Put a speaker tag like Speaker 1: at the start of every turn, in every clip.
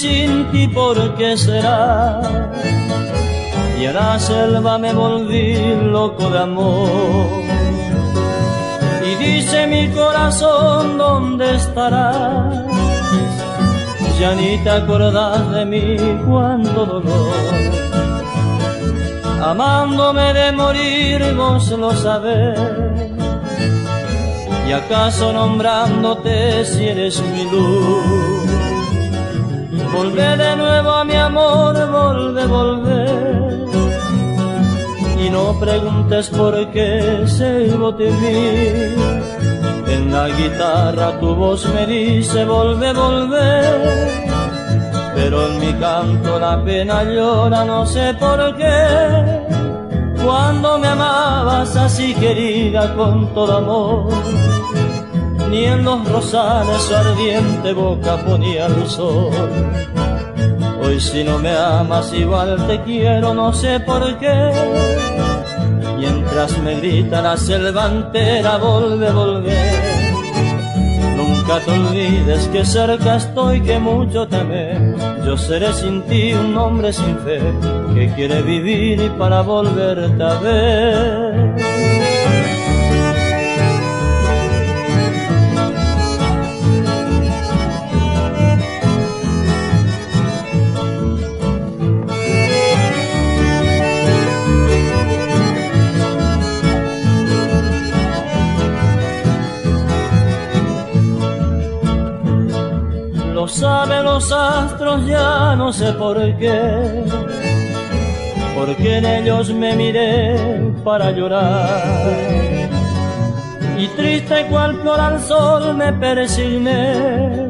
Speaker 1: sin ti, ¿por qué será? Y a la selva me volví loco de amor. Y dice mi corazón, ¿dónde estarás? Ya ni te acordás de mí, cuánto dolor. Amándome de morir, vos lo sabés. ¿Y acaso nombrándote si eres mi luz? Volvé de nuevo a mi amor, volvé. Y no preguntes por qué sigo de mí. En la guitarra tu voz me dice volvé. Pero en mi canto la pena llora, no sé por qué. Cuando me amabas así querida con todo amor, ni en los rosales su ardiente boca ponía el sol. Hoy si no me amas igual te quiero, no sé por qué. Mientras me grita la selva entera, volvé. Nunca te olvides que cerca estoy, que mucho te amé. Yo seré sin ti un hombre sin fe, que quiere vivir y para volverte a ver. Lo saben los astros, ya no sé por qué, porque en ellos me miré para llorar. Y triste cual flor al sol me persigné,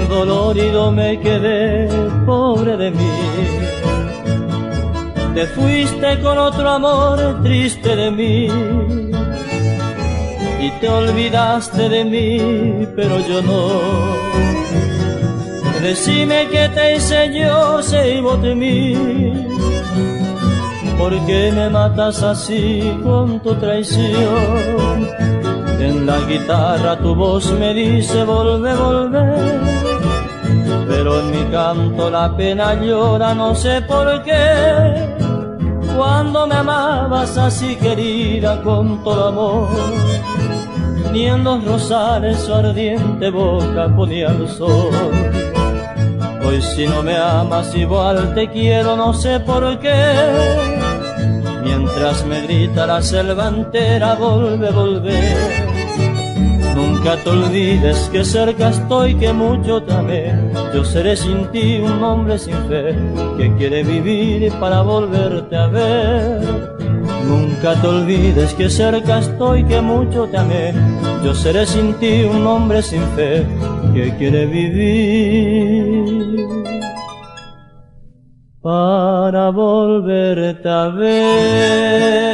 Speaker 1: dolorido me quedé, pobre de mí. Te fuiste con otro amor, triste de mí, y te olvidaste de mí, pero yo no. Decime qué te hice yo, si vos de mí. ¿Por qué me matas así con tu traición? En la guitarra tu voz me dice volvé. Pero en mi canto la pena llora, no sé por qué. Cuando me amabas así querida con todo amor, ni en los rosales su ardiente boca ponía el sol. Hoy si no me amas igual te quiero, no sé por qué. Mientras me grita la selva entera, volvé. Nunca te olvides que cerca estoy, que mucho te amé. Yo seré sin ti un hombre sin fe, que quiere vivir para volverte a ver. Nunca te olvides que cerca estoy, que mucho te amé. Yo seré sin ti un hombre sin fe, que quiere vivir para volverte a ver.